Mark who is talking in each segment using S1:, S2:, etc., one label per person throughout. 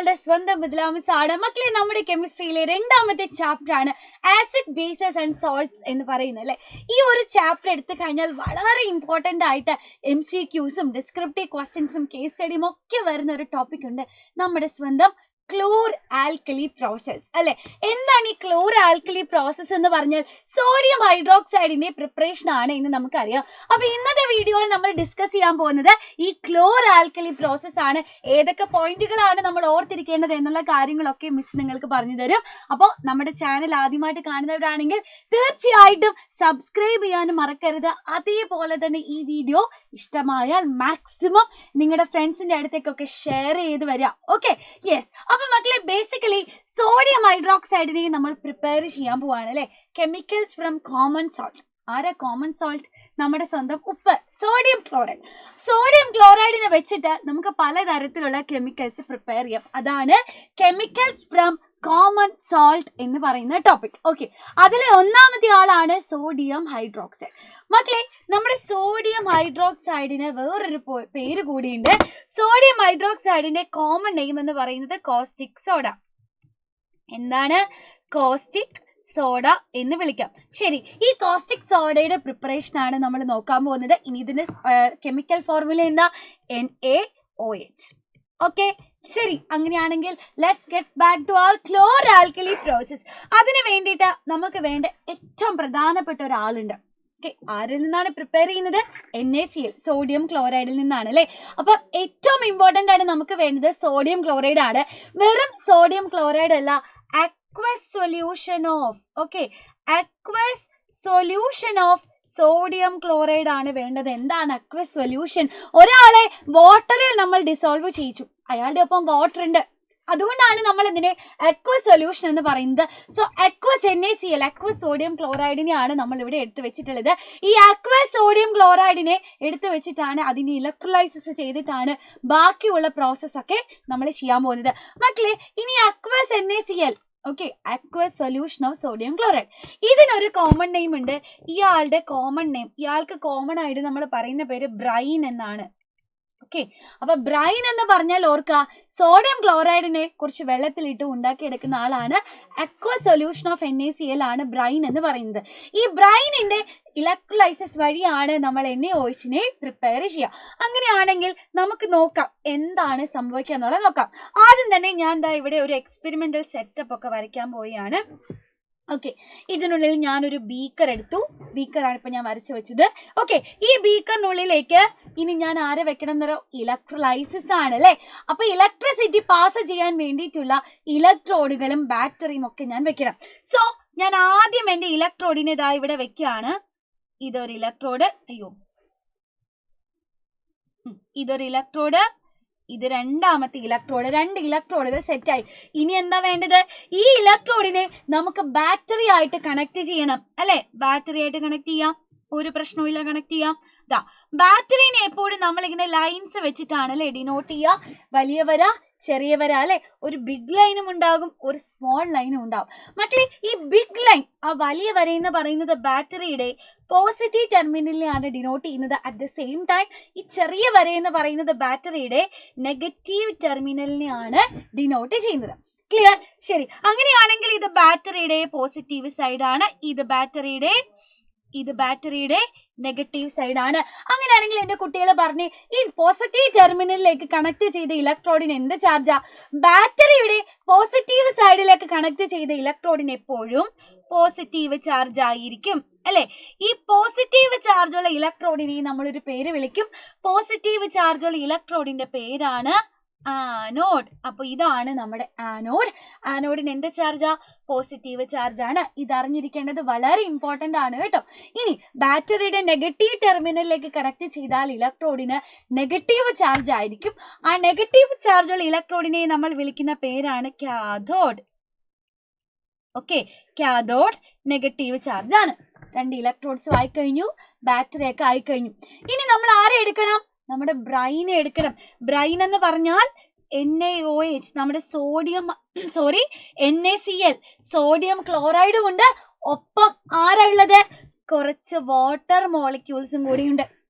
S1: നിങ്ങളുടെ സ്വന്തം ബദലാമിസ് ആണ്. മക്കളെ, നമ്മുടെ കെമിസ്ട്രിയിലെ രണ്ടാമത്തെ ചാപ്റ്റർ ആണ് ആസിഡ് ബേസസ് ആൻഡ് സോൾട്ട്സ് എന്ന് പറയുന്നത് അല്ലേ. ഈ ഒരു ചാപ്റ്റർ എടുത്തു കഴിഞ്ഞാൽ വളരെ ഇമ്പോർട്ടൻ്റ് ആയിട്ട് MCQസും ഡിസ്ക്രിപ്റ്റീവ് ക്വസ്റ്റ്യൻസും കേസ് സ്റ്റഡിയും ഒക്കെ വരുന്ന ഒരു ടോപ്പിക് ഉണ്ട്, നമ്മുടെ സ്വന്തം ക്ലോർ ആൽക്കലി പ്രോസസ് അല്ലെ. എന്താണ് ഈ ക്ലോർ ആൽക്കലി പ്രോസസ് എന്ന് പറഞ്ഞാൽ സോഡിയം ഹൈഡ്രോക്സൈഡിന്റെ പ്രിപ്പറേഷൻ ആണ് എന്ന് നമുക്കറിയാം. അപ്പൊ ഇന്നത്തെ വീഡിയോയിൽ നമ്മൾ ഡിസ്കസ് ചെയ്യാൻ പോകുന്നത് ഈ ക്ലോർ ആൽക്കലി പ്രോസസ് ആണ്. ഏതൊക്കെ പോയിന്റുകളാണ് നമ്മൾ ഓർത്തിരിക്കേണ്ടത് എന്നുള്ള കാര്യങ്ങളൊക്കെ മിസ് നിങ്ങൾക്ക് പറഞ്ഞു തരും. അപ്പോൾ നമ്മുടെ ചാനൽ ആദ്യമായിട്ട് കാണുന്നവരാണെങ്കിൽ തീർച്ചയായിട്ടും സബ്സ്ക്രൈബ് ചെയ്യാനും മറക്കരുത്. അതേപോലെ തന്നെ ഈ വീഡിയോ ഇഷ്ടമായാൽ മാക്സിമം നിങ്ങളുടെ ഫ്രണ്ട്സിന്റെ അടുത്തേക്കൊക്കെ ഷെയർ ചെയ്ത് വരിക. Okay, yes. അപ്പൊ മക്കളെ, ബേസിക്കലി സോഡിയം ഹൈഡ്രോക്സൈഡിനെ നമ്മൾ പ്രിപ്പയർ ചെയ്യാൻ പോവാണ് അല്ലെ. Chemicals from common salt. ആരാ കോമൺ സോൾട്ട്? നമ്മുടെ സ്വന്തം ഉപ്പ്, സോഡിയം ക്ലോറൈഡ്. സോഡിയം ക്ലോറൈഡിനെ വെച്ചിട്ട് നമുക്ക് പലതരത്തിലുള്ള കെമിക്കൽസ് പ്രിപ്പയർ ചെയ്യാം. അതാണ് കെമിക്കൽസ് ഫ്രം കോമൺ സോൾട്ട് എന്ന് പറയുന്ന ടോപ്പിക്. ഓക്കെ, അതിലെ ഒന്നാമത്തെ ആളാണ് സോഡിയം ഹൈഡ്രോക്സൈഡ്. മക്കളെ, നമ്മുടെ സോഡിയം ഹൈഡ്രോക്സൈഡിന് വേറൊരു പേര് കൂടിയുണ്ട്. സോഡിയം ഹൈഡ്രോക്സൈഡിന്റെ കോമൺ നെയിം എന്ന് പറയുന്നത് കോസ്റ്റിക് സോഡ. എന്താണ്? കോസ്റ്റിക് സോഡ എന്ന് വിളിക്കാം. ശരി, ഈ കോസ്റ്റിക് സോഡയുടെ പ്രിപ്പറേഷൻ ആണ് നമ്മൾ നോക്കാൻ പോകുന്നത്. ഇനി ഇതിന്റെ കെമിക്കൽ ഫോർമുല എന്താ? NaOH. ഓക്കെ, ശരി. അങ്ങനെയാണെങ്കിൽ let's get back to our chlor alkali process. അതിന് വേണ്ടിയിട്ട് നമുക്ക് വേണ്ട ഏറ്റവും പ്രധാനപ്പെട്ട ഒരാളുണ്ട്. ഓക്കെ, ആരിൽ നിന്നാണ് പ്രിപ്പയർ ചെയ്യുന്നത്? NaCl, സോഡിയം ക്ലോറൈഡിൽ നിന്നാണ് അല്ലേ. അപ്പൊ ഏറ്റവും ഇമ്പോർട്ടൻ്റ് ആണ് നമുക്ക് വേണ്ടത് സോഡിയം ക്ലോറൈഡ് ആണ്. വെറും സോഡിയം ക്ലോറൈഡ് അല്ല, aqueous solution of, okay, aqueous solution of sodium chloride ആണ് വേണ്ടത്. എന്താണ് aqueous solution? ഒരാളെ വാട്ടറിൽ നമ്മൾ ഡിസോൾവ് ചെയ്യിച്ചു, അയാളുടെ ഒപ്പം വാട്ടർ ഉണ്ട്, അതുകൊണ്ടാണ് നമ്മൾ ഇതിനെ aqueous solution എന്ന് പറയുന്നത്. So aqueous NaCl, aqueous sodium ക്ലോറൈഡിനെയാണ് നമ്മൾ ഇവിടെ എടുത്തു വെച്ചിട്ടുള്ളത്. ഈ aqueous സോഡിയം ക്ലോറൈഡിനെ എടുത്തു വെച്ചിട്ടാണ് അതിനെ ഇലക്ട്രോലൈസിസ് ചെയ്തിട്ടാണ് ബാക്കിയുള്ള പ്രോസസ് ഒക്കെ നമ്മൾ ചെയ്യാൻ പോകുന്നത്. മക്കളെ, ഇനി aqueous NaCl, okay, aqueous solution of sodium chloride. ഇതിനൊരു കോമൺ നെയിം ഉണ്ട്. ഇയാളുടെ കോമൺ നെയിം, ഇയാൾക്ക് കോമൺ ആയിട്ട് നമ്മൾ പറയുന്ന പേര് ബ്രൈൻ എന്നാണ്. ഓക്കെ, അപ്പൊ ബ്രൈൻ എന്ന് പറഞ്ഞാൽ ഓർക്കുക, സോഡിയം ക്ലോറൈഡിനെ കുറച്ച് വെള്ളത്തിലിട്ട് ഉണ്ടാക്കിയെടുക്കുന്ന ആളാണ്. aqueous solution of NaCl ആണ് ബ്രൈൻ എന്ന് പറയുന്നത്. ഈ ബ്രൈനിന്റെ ഇലക്ട്രോലൈസിസ് വഴിയാണ് നമ്മൾ NaOHനെ പ്രിപ്പയർ ചെയ്യുക. അങ്ങനെയാണെങ്കിൽ നമുക്ക് നോക്കാം എന്താണ് സംഭവിക്കുക എന്നുള്ളത് നോക്കാം. ആദ്യം തന്നെ ഞാൻ ദാ ഇവിടെ ഒരു എക്സ്പെരിമെന്റൽ സെറ്റപ്പ് ഒക്കെ വരയ്ക്കാൻ പോവുകയാണ്. ഓക്കെ, ഇതിനുള്ളിൽ ഞാനൊരു ബീക്കർ എടുത്തു. ബീക്കറാണ് ഇപ്പൊ ഞാൻ വരച്ചു വെച്ചത്. ഓക്കെ, ഈ ബീക്കറിനുള്ളിലേക്ക് ഇനി ഞാൻ ആരെ വെക്കണം എന്നൊരു ഇലക്ട്രോലൈസിസ് ആണ് അല്ലെ. അപ്പൊ ഇലക്ട്രിസിറ്റി പാസ് ചെയ്യാൻ വേണ്ടിയിട്ടുള്ള ഇലക്ട്രോഡുകളും ബാറ്ററിയും ഒക്കെ ഞാൻ വെക്കണം. സോ ഞാൻ ആദ്യം എന്റെ ഇലക്ട്രോഡിനെ ഇതാ ഇവിടെ വെക്കുകയാണ്. ഇതൊരു ഇലക്ട്രോഡ്, ഇതൊരു ഇലക്ട്രോഡ്, ഇത് രണ്ടാമത്തെ ഇലക്ട്രോഡ്. രണ്ട് ഇലക്ട്രോഡുകൾ സെറ്റായി. ഇനി എന്താ വേണ്ടത്? ഈ ഇലക്ട്രോഡിനെ നമുക്ക് ബാറ്ററി ആയിട്ട് കണക്ട് ചെയ്യണം അല്ലെ. ബാറ്ററി ആയിട്ട് കണക്ട് ചെയ്യാം, ഒരു പ്രശ്നവും കണക്ട് ചെയ്യാം. ദാ ബാറ്ററിനെ എപ്പോഴും നമ്മൾ ഇങ്ങനെ ലൈൻസ് വെച്ചിട്ടാണ് അല്ലെ ഡിനോട്ട് ചെയ്യുക. വലിയ വര, ചെറിയ വര അല്ലെ. ഒരു ബിഗ് ലൈനും ഉണ്ടാകും, ഒരു സ്മോൾ ലൈനും ഉണ്ടാകും. മറ്റേ ഈ ബിഗ് ലൈൻ, ആ വലിയ വര എന്ന് പറയുന്നത് ബാറ്ററിയുടെ പോസിറ്റീവ് ടെർമിനലിനെയാണ് ഡിനോട്ട് ചെയ്യുന്നത്. അറ്റ് ദ സെയിം ടൈം ഈ ചെറിയ വര എന്ന് പറയുന്നത് ബാറ്ററിയുടെ നെഗറ്റീവ് ടെർമിനലിനെയാണ് ഡിനോട്ട് ചെയ്യുന്നത്. ക്ലിയർ? ശരി, അങ്ങനെയാണെങ്കിൽ ഇത് ബാറ്ററിയുടെ പോസിറ്റീവ് സൈഡാണ്, ഇത് ബാറ്ററിയുടെ നെഗറ്റീവ് സൈഡ് ആണ്. അങ്ങനെയാണെങ്കിൽ എന്റെ കുട്ടികളെ പറഞ്ഞ്, ഈ പോസിറ്റീവ് ടെർമിനലിലേക്ക് കണക്ട് ചെയ്ത ഇലക്ട്രോഡിന് എന്ത് ചാർജാ? ബാറ്ററിയുടെ പോസിറ്റീവ് സൈഡിലേക്ക് കണക്ട് ചെയ്ത ഇലക്ട്രോഡിന് എപ്പോഴും പോസിറ്റീവ് ചാർജ് ആയിരിക്കും അല്ലെ. ഈ പോസിറ്റീവ് ചാർജുള്ള ഇലക്ട്രോഡിനെ നമ്മളൊരു പേര് വിളിക്കും. പോസിറ്റീവ് ചാർജുള്ള ഇലക്ട്രോഡിന്റെ പേരാണ് ആനോഡ്. അപ്പൊ ഇതാണ് നമ്മുടെ ആനോഡ്. ആനോഡിന് എന്ത് ചാർജാ? പോസിറ്റീവ് ചാർജ് ആണ്. ഇതറിഞ്ഞിരിക്കേണ്ടത് വളരെ ഇമ്പോർട്ടന്റ് ആണ് കേട്ടോ. ഇനി ബാറ്ററിയുടെ നെഗറ്റീവ് ടെർമിനലിലേക്ക് കണക്ട് ചെയ്താൽ ഇലക്ട്രോഡിന് നെഗറ്റീവ് ചാർജ് ആയിരിക്കും. ആ നെഗറ്റീവ് ചാർജുള്ള ഇലക്ട്രോഡിനെ നമ്മൾ വിളിക്കുന്ന പേരാണ് cathode. Okay, cathode negative charge ആണ്. രണ്ട് ഇലക്ട്രോഡ്സും ആയിക്കഴിഞ്ഞു, ബാറ്ററി ഒക്കെ ആയിക്കഴിഞ്ഞു. ഇനി നമ്മൾ ആരെ എടുക്കണം? നമ്മുടെ ബ്രൈനെ എടുക്കണം. ബ്രൈൻ എന്ന് പറഞ്ഞാൽ NaOH, നമ്മുടെ NaCl, സോഡിയം ക്ലോറൈഡും ഉണ്ട്. ഒപ്പം ആരാ ഉള്ളത്? കുറച്ച് വാട്ടർ മോളിക്യൂൾസും കൂടി ഉണ്ട്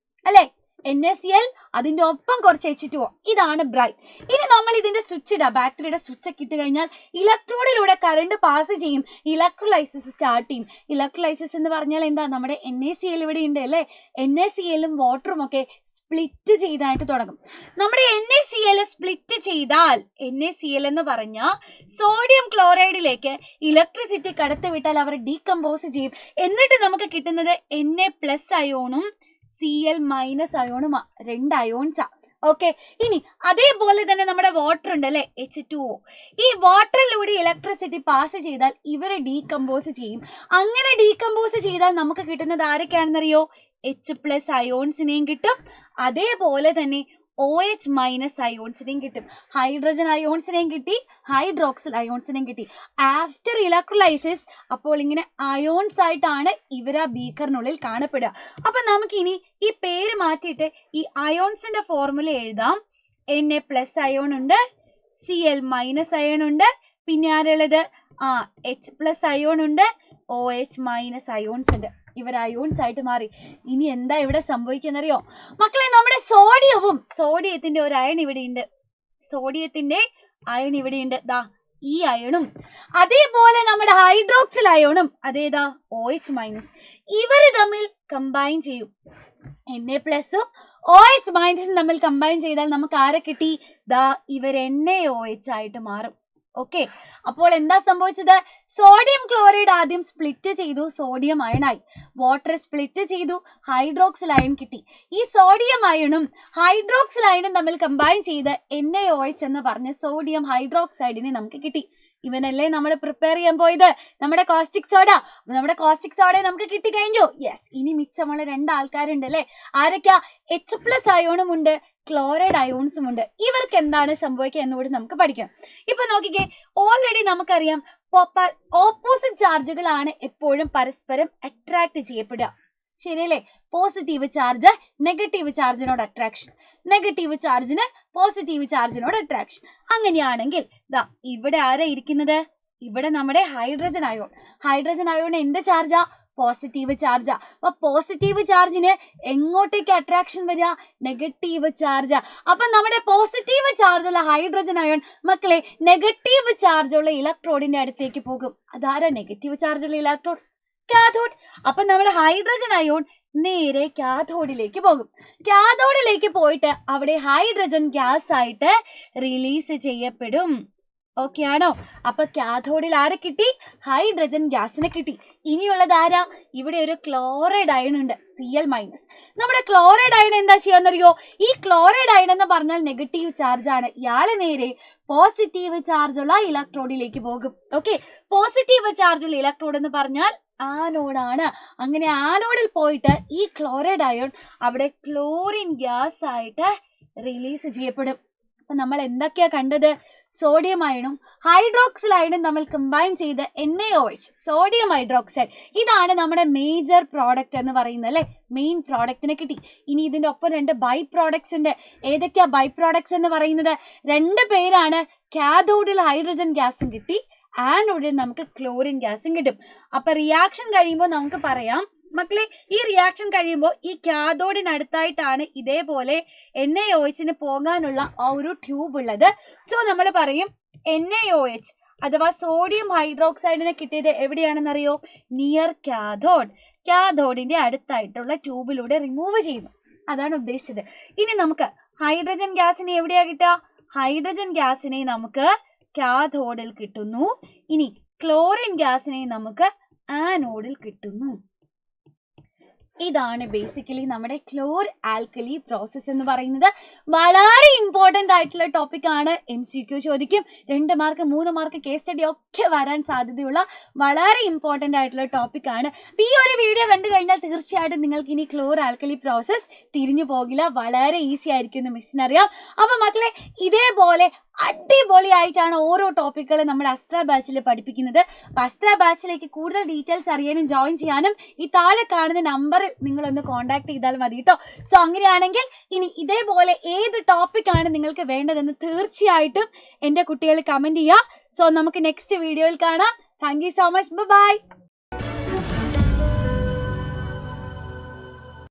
S1: അല്ലെ. NaCl, അതിന്റെ ഒപ്പം കുറച്ച് H2O. ഇതാണ് ബ്രൈറ്റ്. ഇനി നമ്മൾ ഇതിന്റെ സ്വിച്ച് ഇടാം, ബാറ്ററിയുടെ സ്വിച്ച് ഒക്കെ ഇട്ട് കഴിഞ്ഞാൽ ഇലക്ട്രോഡിലൂടെ കറണ്ട് പാസ് ചെയ്യും, ഇലക്ട്രോലൈസിസ് സ്റ്റാർട്ട് ചെയ്യും. ഇലക്ട്രോലൈസിസ് എന്ന് പറഞ്ഞാൽ എന്താ, നമ്മുടെ NaCl ഇവിടെ ഉണ്ട് അല്ലേ, NaClഉം വാട്ടറും ഒക്കെ സ്പ്ലിറ്റ് ചെയ്തായിട്ട് തുടങ്ങും. നമ്മുടെ NaCl സ്പ്ലിറ്റ് ചെയ്താൽ, NaCl എന്ന് പറഞ്ഞാൽ സോഡിയം ക്ലോറൈഡിലേക്ക് ഇലക്ട്രിസിറ്റി കടത്തിവിട്ടാൽ അവർ ഡീകമ്പോസ് ചെയ്യും. എന്നിട്ട് നമുക്ക് കിട്ടുന്നത് Na+ അയോണും Cl- അയോണുമാ, 2 അയോൺസാ. ഓക്കെ, ഇനി അതേപോലെ തന്നെ നമ്മുടെ വാട്ടർ ഉണ്ട് അല്ലെ, H2O. ഈ വാട്ടറിലൂടെ ഇലക്ട്രിസിറ്റി പാസ് ചെയ്താൽ ഇവരെ ഡീകമ്പോസ് ചെയ്യും. അങ്ങനെ ഡീകമ്പോസ് ചെയ്താൽ നമുക്ക് കിട്ടുന്നത് ആരൊക്കെയാണെന്നറിയോ, H+ അയോൺസിനെയും കിട്ടും, അതേപോലെ തന്നെ OH- അയോൺസിനെയും കിട്ടും. ഹൈഡ്രജൻ അയോൺസിനെയും കിട്ടി, ഹൈഡ്രോക്സിൽ അയോൺസിനെയും കിട്ടി. ആഫ്റ്റർ ഇലക്ട്രോലൈസിസ് അപ്പോൾ ഇങ്ങനെ അയോൺസ് ആയിട്ടാണ് ഇവർ ആ ബീക്കറിനുള്ളിൽ കാണപ്പെടുക. അപ്പൊ നമുക്കിനി ഈ പേര് മാറ്റിയിട്ട് ഈ അയോൺസിന്റെ ഫോർമുല എഴുതാം. Na+ അയോൺ ഉണ്ട്, Cl- അയോൺ ഉണ്ട്, പിന്നെ ആരുള്ളത്, H+ അയോൺ ഉണ്ട്, OH- അയോൺസ് ഉണ്ട്. ഇവർ അയോൺസ് ആയിട്ട് മാറി. ഇനി എന്താ ഇവിടെ സംഭവിക്കുന്നറിയോ മക്കളെ, നമ്മുടെ സോഡിയത്തിന്റെ ഒരു അയൺ ഇവിടെ ഉണ്ട്, സോഡിയത്തിന്റെ അയൺ ഇവിടെ ഉണ്ട്, ദാ ഈ അയണും, അതേപോലെ നമ്മുടെ ഹൈഡ്രോക്സിൽ അയോണും, അതേതാ OH-, ഇവര് തമ്മിൽ കമ്പൈൻ ചെയ്യും. Na+ഉം OH- തമ്മിൽ കമ്പൈൻ ചെയ്താൽ നമുക്ക് ആരെ കിട്ടി, ദാ ഇവർ NaOH ആയിട്ട് മാറും. ഓക്കെ, അപ്പോൾ എന്താ സംഭവിച്ചത്, സോഡിയം ക്ലോറൈഡ് ആദ്യം സ്പ്ലിറ്റ് ചെയ്തു, സോഡിയം അയണായി. വാട്ടർ സ്പ്ലിറ്റ് ചെയ്തു, ഹൈഡ്രോക്സിൽ അയൺ കിട്ടി. ഈ സോഡിയം അയണും ഹൈഡ്രോക്സിൽ അയണും തമ്മിൽ കമ്പൈൻ ചെയ്ത് NaOH എന്ന് പറഞ്ഞ സോഡിയം ഹൈഡ്രോക്സൈഡിനെ നമുക്ക് കിട്ടി. ഇവനല്ലേ നമ്മൾ പ്രിപ്പയർ ചെയ്യാൻ പോയത്, നമ്മുടെ കോസ്റ്റിക് സോഡ. നമ്മുടെ കോസ്റ്റിക് സോഡയെ നമുക്ക് കിട്ടിക്കഴിഞ്ഞു. യെസ്, ഇനി മിച്ചമുള്ള 2 ആൾക്കാരുണ്ട് അല്ലെ, ആരൊക്കെയാ, H+ അയോണും ഉണ്ട്, ക്ലോറൈഡ് അയോൺസും ഉണ്ട്. ഇവർക്ക് എന്താണ് സംഭവിക്കുക എന്നുകൂടി നമുക്ക് പഠിക്കാം. ഇപ്പൊ നോക്കിക്കേ, ഓൾറെഡി നമുക്കറിയാം ഓപ്പോസിറ്റ് ചാർജുകളാണ് എപ്പോഴും പരസ്പരം അട്രാക്ട് ചെയ്യപ്പെടുക, ശരിയല്ലേ. പോസിറ്റീവ് ചാർജ് നെഗറ്റീവ് ചാർജിനോട് അട്രാക്ഷൻ, നെഗറ്റീവ് ചാർജിന് പോസിറ്റീവ് ചാർജിനോട് അട്രാക്ഷൻ. അങ്ങനെയാണെങ്കിൽ ദാ ഇവിടെ ആരാ ഇരിക്കുന്നത്, ഇവിടെ നമ്മുടെ ഹൈഡ്രജൻ അയോൺ എന്ത് ചാർജാ, പോസിറ്റീവ് ചാർജാ. അപ്പൊ പോസിറ്റീവ് ചാർജിന് എങ്ങോട്ടേക്ക് അട്രാക്ഷൻ വരിക, നെഗറ്റീവ് ചാർജ്. അപ്പൊ നമ്മുടെ പോസിറ്റീവ് ചാർജുള്ള ഹൈഡ്രജൻ അയോൺ മക്കളെ നെഗറ്റീവ് ചാർജുള്ള ഇലക്ട്രോഡിന്റെ അടുത്തേക്ക് പോകും. അതാരാ നെഗറ്റീവ് ചാർജുള്ള ഇലക്ട്രോഡ്, കാഥോഡ്. അപ്പൊ നമ്മുടെ ഹൈഡ്രജൻ അയോൺ നേരെ കാഥോഡിലേക്ക് പോകും. കാഥോഡിലേക്ക് പോയിട്ട് അവിടെ ഹൈഡ്രജൻ ഗ്യാസ് ആയിട്ട് റിലീസ് ചെയ്യപ്പെടും. ഓക്കെ ആണോ? അപ്പൊ കാഥോഡിൽ ആരെ കിട്ടി, ഹൈഡ്രജൻ ഗ്യാസിനെ കിട്ടി. ഇനിയുള്ളത് ആരാ, ഇവിടെ ഒരു ക്ലോറൈഡ് അയൺ ഉണ്ട്, Cl-. നമ്മുടെ ക്ലോറൈഡ് അയൺ എന്താ ചെയ്യാന്നറിയോ, ഈ ക്ലോറൈഡ് അയൺ എന്ന് പറഞ്ഞാൽ നെഗറ്റീവ് ചാർജ് ആണ്, ഇയാളെ നേരെ പോസിറ്റീവ് ചാർജുള്ള ഇലക്ട്രോഡിലേക്ക് പോകും. ഓക്കെ, പോസിറ്റീവ് ചാർജുള്ള ഇലക്ട്രോഡ് എന്ന് പറഞ്ഞാൽ ആനോഡാണ്. അങ്ങനെ ആനോഡിൽ പോയിട്ട് ഈ ക്ലോറൈഡ് അയോൺ അവിടെ ക്ലോറിൻ ഗ്യാസ് ആയിട്ട് റിലീസ് ചെയ്യപ്പെടും. അപ്പൊ നമ്മൾ എന്തൊക്കെയാ കണ്ടത്, സോഡിയം അയണും ഹൈഡ്രോക്സിൽ അയണും തമ്മിൽ കമ്പൈൻ ചെയ്ത് NaOH, സോഡിയം ഹൈഡ്രോക്സൈഡ്, ഇതാണ് നമ്മുടെ മേജർ പ്രോഡക്റ്റ് എന്ന് പറയുന്നത് അല്ലെ. മെയിൻ പ്രോഡക്റ്റിനെ കിട്ടി. ഇനി ഇതിന്റെ ഒപ്പം 2 ബൈ പ്രോഡക്ട്സ് ഉണ്ട്. ഏതൊക്കെയാ ബൈ പ്രോഡക്ട്സ് എന്ന് പറയുന്നത്, 2 പേരാണ്. കാഥോഡിൽ ഹൈഡ്രജൻ ഗ്യാസും കിട്ടി, ആനോഡിൽ നമുക്ക് ക്ലോറിൻ ഗ്യാസും കിട്ടും. അപ്പൊ റിയാക്ഷൻ കഴിയുമ്പോൾ നമുക്ക് പറയാം മക്കളെ, ഈ റിയാക്ഷൻ കഴിയുമ്പോൾ ഈ കാഥോഡിനടുത്തായിട്ടാണ് ഇതേപോലെ NaOHന് പോകാനുള്ള ആ ഒരു ട്യൂബ് ഉള്ളത്. സോ നമ്മൾ പറയും NaOH അഥവാ സോഡിയം ഹൈഡ്രോക്സൈഡിനെ കിട്ടിയത് എവിടെയാണെന്നറിയോ, നിയർ കാഥോഡ്. കാഥോഡിന്റെ അടുത്തായിട്ടുള്ള ട്യൂബിലൂടെ റിമൂവ് ചെയ്യുന്നു, അതാണ് ഉദ്ദേശിച്ചത്. ഇനി നമുക്ക് ഹൈഡ്രജൻ ഗ്യാസിനെ എവിടെയാ കിട്ടുക, ഹൈഡ്രജൻ ഗ്യാസിനെ നമുക്ക് കാഥോഡിൽ കിട്ടുന്നു. ഇനി ക്ലോറിൻ ഗ്യാസിനെ നമുക്ക് ആനോഡിൽ കിട്ടുന്നു. ഇതാണ് ബേസിക്കലി നമ്മുടെ ക്ലോർ ആൽക്കലി പ്രോസസ് എന്ന് പറയുന്നത്. വളരെ ഇമ്പോർട്ടൻ്റ് ആയിട്ടുള്ള ടോപ്പിക് ആണ്. MCQ ചോദിക്കും, 2 മാർക്ക് 3 മാർക്ക് കേസ് സ്റ്റഡി ഒക്കെ വരാൻ സാധ്യതയുള്ള വളരെ ഇമ്പോർട്ടൻ്റ് ആയിട്ടുള്ള ടോപ്പിക് ആണ്. അപ്പൊ ഈ ഒരു വീഡിയോ കണ്ടു കഴിഞ്ഞാൽ തീർച്ചയായിട്ടും നിങ്ങൾക്ക് ഇനി ക്ലോർ ആൽക്കലി പ്രോസസ് തിരിഞ്ഞു പോകില്ല, വളരെ ഈസി ആയിരിക്കും എന്ന് മിസ്സിനറിയാം. അപ്പൊ മക്കളെ, ഇതേപോലെ അടിപൊളിയായിട്ടാണ് ഓരോ ടോപ്പിക്കുകൾ നമ്മുടെ അസ്ട്ര ബാച്ചിൽ പഠിപ്പിക്കുന്നത്. അപ്പൊ അസ്ട്ര ബാച്ചിലേക്ക് കൂടുതൽ ഡീറ്റെയിൽസ് അറിയാനും ജോയിൻ ചെയ്യാനും ഈ താഴെ കാണുന്ന നമ്പറിൽ നിങ്ങളൊന്ന് കോൺടാക്ട് ചെയ്താൽ മതി കേട്ടോ. സോ അങ്ങനെയാണെങ്കിൽ ഇനി ഇതേപോലെ ഏത് ടോപ്പിക്കാണ് നിങ്ങൾക്ക് വേണ്ടതെന്ന് തീർച്ചയായിട്ടും എൻ്റെ കുട്ടികൾ കമന്റ് ചെയ്യുക. സോ നമുക്ക് നെക്സ്റ്റ് വീഡിയോയിൽ കാണാം. Thank you so much. By.